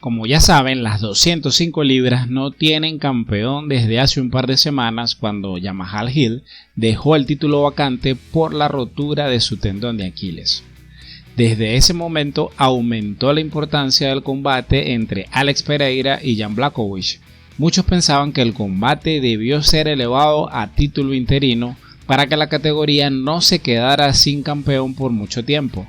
Como ya saben, las 205 libras no tienen campeón desde hace un par de semanas cuando Jamahal Hill dejó el título vacante por la rotura de su tendón de Aquiles. Desde ese momento aumentó la importancia del combate entre Alex Pereira y Jan Blachowicz. Muchos pensaban que el combate debió ser elevado a título interino para que la categoría no se quedara sin campeón por mucho tiempo.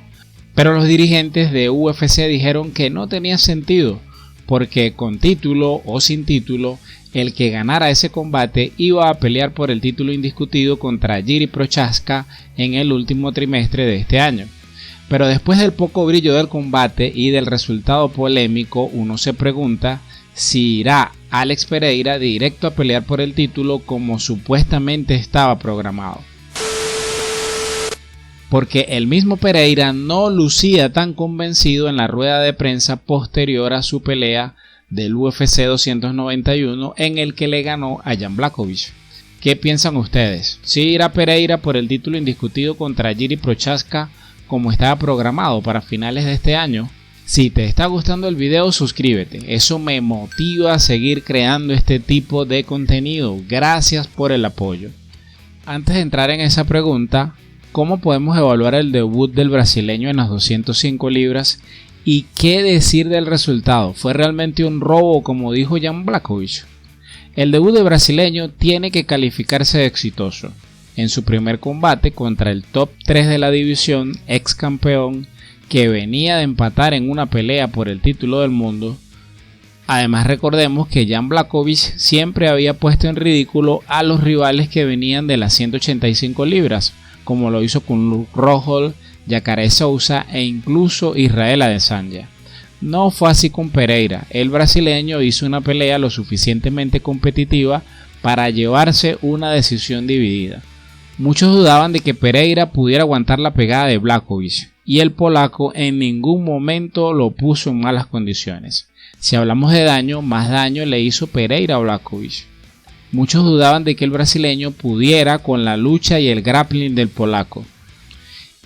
Pero los dirigentes de UFC dijeron que no tenía sentido, porque con título o sin título, el que ganara ese combate iba a pelear por el título indiscutido contra Jiri Prochazka en el último trimestre de este año. Pero después del poco brillo del combate y del resultado polémico, uno se pregunta si irá Alex Pereira directo a pelear por el título como supuestamente estaba programado. Porque el mismo Pereira no lucía tan convencido en la rueda de prensa posterior a su pelea del UFC 291 en el que le ganó a Jan Blachowicz. ¿Qué piensan ustedes? ¿Sí irá Pereira por el título indiscutido contra Jiri Prochazka como estaba programado para finales de este año? Si te está gustando el video, suscríbete, eso me motiva a seguir creando este tipo de contenido. Gracias por el apoyo. Antes de entrar en esa pregunta, ¿cómo podemos evaluar el debut del brasileño en las 205 libras? ¿Y qué decir del resultado? ¿Fue realmente un robo como dijo Jan Blachowicz? El debut del brasileño tiene que calificarse de exitoso. En su primer combate contra el top 3 de la división, ex campeón, que venía de empatar en una pelea por el título del mundo. Además recordemos que Jan Blachowicz siempre había puesto en ridículo a los rivales que venían de las 185 libras, como lo hizo con Luke Rockhold, Jacare Souza e incluso Israel Adesanya. No fue así con Pereira. El brasileño hizo una pelea lo suficientemente competitiva para llevarse una decisión dividida. Muchos dudaban de que Pereira pudiera aguantar la pegada de Blachowicz, y el polaco en ningún momento lo puso en malas condiciones. Si hablamos de daño, más daño le hizo Pereira a Blachowicz. Muchos dudaban de que el brasileño pudiera con la lucha y el grappling del polaco.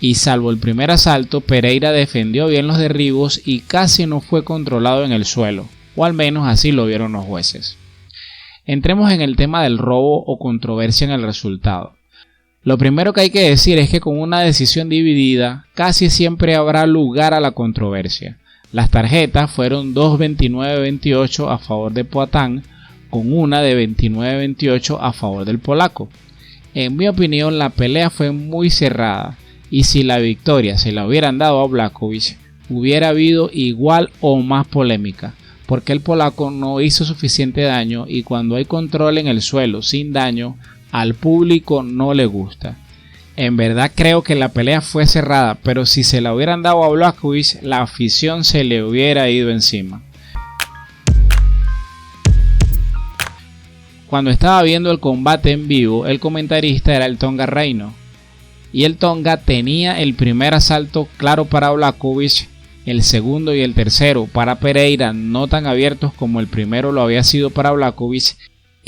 Y salvo el primer asalto, Pereira defendió bien los derribos y casi no fue controlado en el suelo, o al menos así lo vieron los jueces. Entremos en el tema del robo o controversia en el resultado. Lo primero que hay que decir es que con una decisión dividida casi siempre habrá lugar a la controversia. Las tarjetas fueron 2 29-28 a favor de Poatan, con una de 29-28 a favor del polaco. En mi opinión, la pelea fue muy cerrada y si la victoria se la hubieran dado a Blachowicz, hubiera habido igual o más polémica, porque el polaco no hizo suficiente daño y cuando hay control en el suelo sin daño, al público no le gusta. En verdad creo que la pelea fue cerrada, pero si se la hubieran dado a Blachowicz, la afición se le hubiera ido encima. Cuando estaba viendo el combate en vivo, el comentarista era el Tonga Reino. Y el Tonga tenía el primer asalto claro para Blachowicz, el segundo y el tercero para Pereira no tan abiertos como el primero lo había sido para Blachowicz.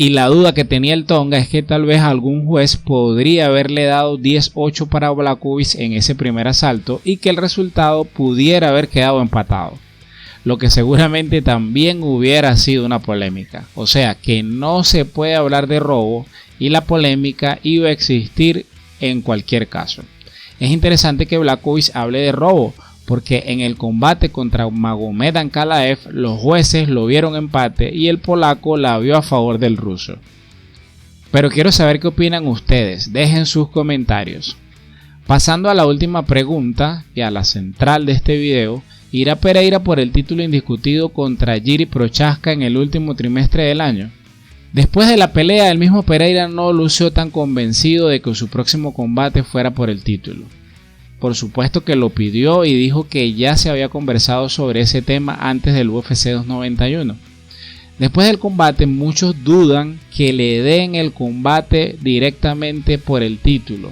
Y la duda que tenía el Tonga es que tal vez algún juez podría haberle dado 10-8 para Blachowicz en ese primer asalto y que el resultado pudiera haber quedado empatado. Lo que seguramente también hubiera sido una polémica. O sea que no se puede hablar de robo y la polémica iba a existir en cualquier caso. Es interesante que Blachowicz hable de robo, porque en el combate contra Magomed Ankalaev los jueces lo vieron empate y el polaco la vio a favor del ruso. Pero quiero saber qué opinan ustedes, dejen sus comentarios. Pasando a la última pregunta y a la central de este video, ¿irá Pereira por el título indiscutido contra Jiri Prochazka en el último trimestre del año? Después de la pelea, el mismo Pereira no lució tan convencido de que su próximo combate fuera por el título. Por supuesto que lo pidió y dijo que ya se había conversado sobre ese tema antes del UFC 291. Después del combate, muchos dudan que le den el combate directamente por el título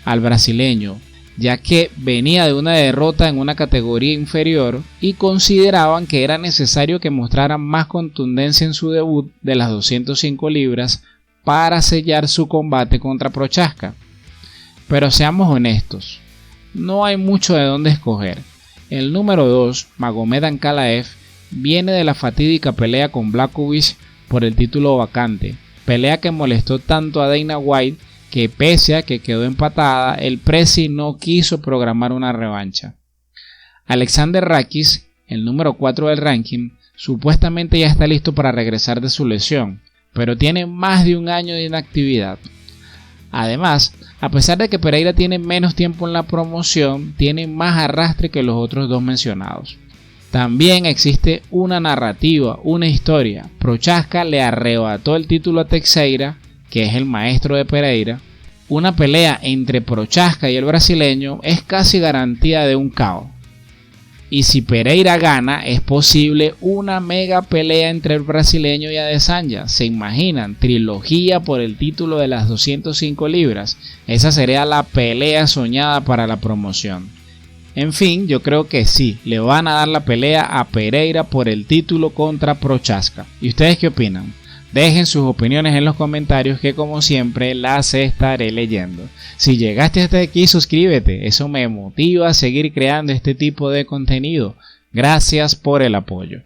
al brasileño, ya que venía de una derrota en una categoría inferior y consideraban que era necesario que mostrara más contundencia en su debut de las 205 libras para sellar su combate contra Prochazka. Pero seamos honestos, no hay mucho de dónde escoger. El número 2, Magomed Ankalaev, viene de la fatídica pelea con Blachowicz por el título vacante, pelea que molestó tanto a Dana White que pese a que quedó empatada, el Prezi no quiso programar una revancha. Alexander Rakis, el número 4 del ranking, supuestamente ya está listo para regresar de su lesión, pero tiene más de un año de inactividad. Además, a pesar de que Pereira tiene menos tiempo en la promoción, tiene más arrastre que los otros dos mencionados. También existe una narrativa, una historia. Prochazka le arrebató el título a Teixeira, que es el maestro de Pereira. Una pelea entre Prochazka y el brasileño es casi garantía de un KO. Y si Pereira gana, es posible una mega pelea entre el brasileño y Adesanya. ¿Se imaginan? Trilogía por el título de las 205 libras. Esa sería la pelea soñada para la promoción. En fin, yo creo que sí, le van a dar la pelea a Pereira por el título contra Prochazka. ¿Y ustedes qué opinan? Dejen sus opiniones en los comentarios que como siempre las estaré leyendo. Si llegaste hasta aquí, suscríbete, eso me motiva a seguir creando este tipo de contenido. Gracias por el apoyo.